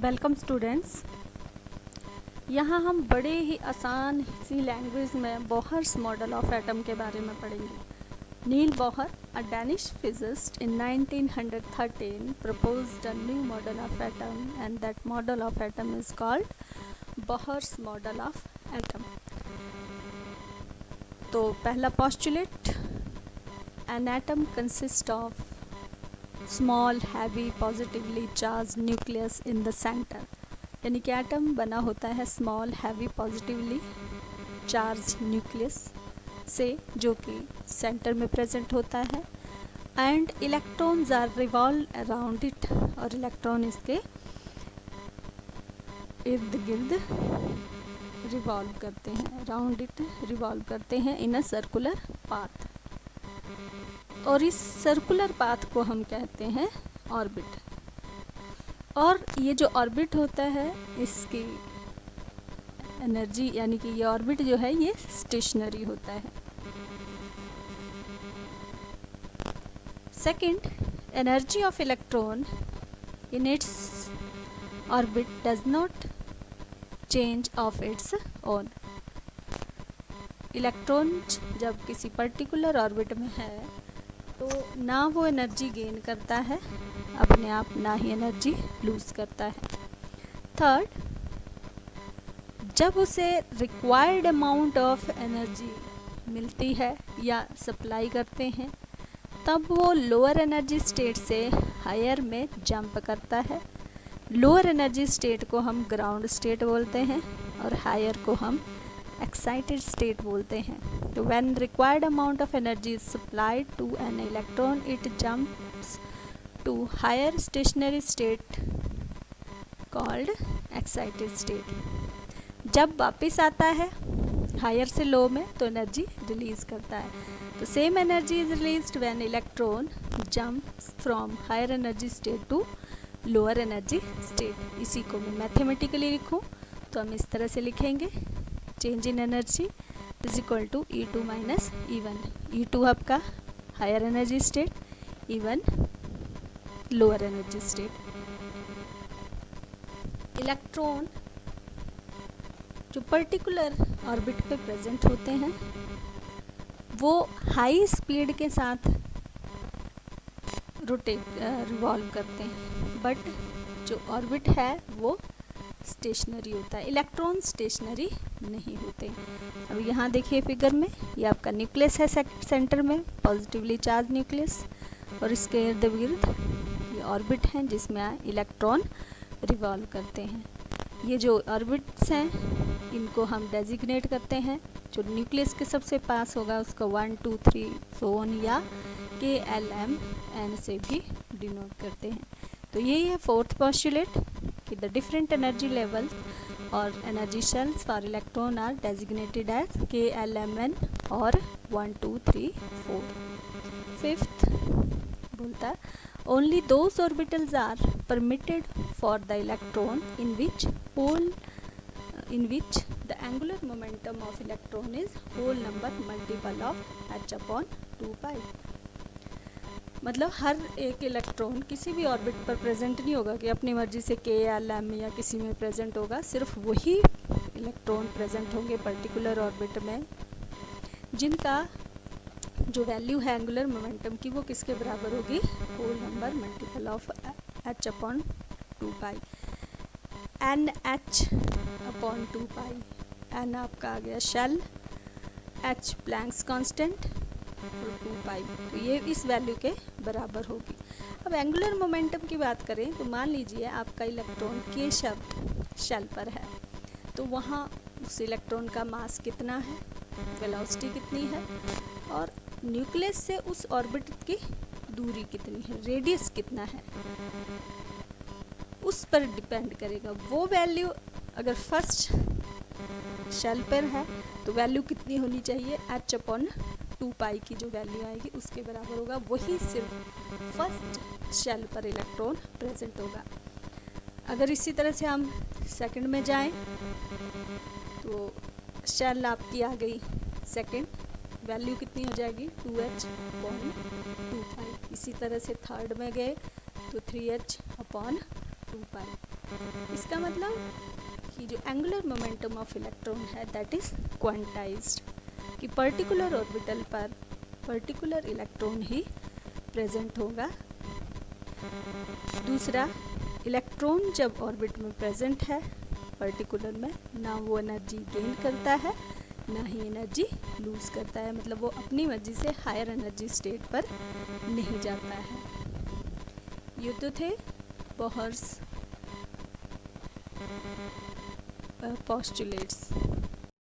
Welcome students. यहाँ हम बड़े ही आसान सी लैंग्वेज में बोहर्स मॉडल ऑफ एटम के बारे में पढ़ेंगे। Niels Bohr, a Danish physicist in 1913 proposed a new model of atom and that model of atom is called Bohr's model of atom। तो पहला postulate, an atom consists of small heavy positively charge nucleus in the center, यानी कि atom बना होता है small heavy positively charge nucleus से, जो कि सेंटर में प्रेजेंट होता है। And electrons are revolve around it, और इलेक्ट्रॉन इसके इर्द गिर्द रिवॉल्व करते हैं, अराउंड इट रिवॉल्व करते हैं इन अ सर्कुलर पाथ, और इस सर्कुलर पाथ को हम कहते हैं ऑर्बिट। और ये जो ऑर्बिट होता है इसकी एनर्जी, यानी कि ये ऑर्बिट जो है ये स्टेशनरी होता है। Second, energy of electron in its orbit does not change of its own. Electron जब किसी पर्टिकुलर ऑर्बिट में है तो ना वो एनर्जी गेन करता है अपने आप, ना ही एनर्जी लूज़ करता है। थर्ड, जब उसे रिक्वायर्ड अमाउंट ऑफ एनर्जी मिलती है या सप्लाई करते हैं तब वो लोअर एनर्जी स्टेट से हायर में जंप करता है। लोअर एनर्जी स्टेट को हम ग्राउंड स्टेट बोलते हैं और हायर को हम एक्साइटेड स्टेट बोलते हैं। तो when required amount of energy is supplied to an electron it jumps to higher stationary state called excited state. जब वापस आता है हायर से लो में तो एनर्जी रिलीज करता है। तो same energy is released when electron jumps from higher energy state to lower energy state. इसी को मैं मैथमेटिकली लिखूं तो हम इस तरह से लिखेंगे, change in energy is equal to E2 minus E1। E2 आपका higher energy state, E1 lower energy state. Electron जो पर्टिकुलर ऑर्बिट पे प्रेजेंट होते हैं वो हाई स्पीड के साथ रिवॉल्व करते हैं, बट जो ऑर्बिट है वो स्टेशनरी होता है। इलेक्ट्रॉन स्टेशनरी नहीं होते। अब यहाँ देखिए फिगर में, ये आपका न्यूक्लियस है सेंटर में, पॉजिटिवली चार्ज न्यूक्लियस, और इसके इर्द गिर्द ये ऑर्बिट हैं जिसमें इलेक्ट्रॉन रिवॉल्व करते हैं। ये जो ऑर्बिट्स हैं इनको हम डेजिग्नेट करते हैं, जो न्यूक्लियस के सबसे पास होगा उसको 1 2 3 सोन या KLMN से भी डिनोट करते हैं। तो यही है फोर्थ पोस्टुलेट कि द डिफरेंट एनर्जी लेवल और energy shells for electron are designated as KLMN और 1 2 3 4। फिफ्थ बोलता है only those orbitals are permitted for the electron in which the angular momentum of electron is whole number multiple of h/2π। मतलब हर एक electron किसी भी orbit पर present नहीं होगा कि अपनी मर्जी से KLM या किसी में प्रेजेंट होगा। सिर्फ वही इलेक्ट्रॉन प्रेजेंट होंगे पर्टिकुलर ऑर्बिट में जिनका जो वैल्यू है एंगुलर मोमेंटम की वो किसके बराबर होगी, whole number multiple of h/2π। NH/2π, N आपका आ गया शेल, H प्लैंक्स कांस्टेंट और 2π, तो ये इस वैल्यू के बराबर होगी। अब एंगुलर मोमेंटम की बात करें तो मान लीजिए आपका इलेक्ट्रॉन के शेल पर है, तो वहाँ उस इलेक्ट्रॉन का मास कितना है, वेलोसिटी कितनी है, और न्यूक्लियस से उस ऑर्बिट की दूरी कितनी है, रेडियस कितना है, उस पर डिपेंड करेगा। वो वैल्यू अगर फर्स्ट शेल पर है तो वैल्यू कितनी होनी चाहिए, h/2π की जो वैल्यू आएगी उसके बराबर होगा। वही सिर्फ फर्स्ट शेल पर इलेक्ट्रॉन प्रेजेंट होगा। अगर इसी तरह से हम सेकंड में जाएं तो शेल आपकी आ गई सेकंड, वैल्यू कितनी हो जाएगी 2h/2π। इसी तरह से थर्ड में गए तो 3h/2π। इसका मतलब कि जो एंगुलर मोमेंटम ऑफ इलेक्ट्रॉन है दैट इज़ क्वांटाइज्ड, कि पर्टिकुलर ऑर्बिटल पर पर्टिकुलर इलेक्ट्रॉन ही प्रेजेंट होगा। दूसरा, इलेक्ट्रॉन जब ऑर्बिट में प्रेजेंट है पर्टिकुलर में, ना वो एनर्जी गेन करता है ना ही एनर्जी लूज़ करता है, मतलब वो अपनी मर्जी से हायर एनर्जी स्टेट पर नहीं जाता है। ये तो थे बोहर्स पोस्टुलेट्स।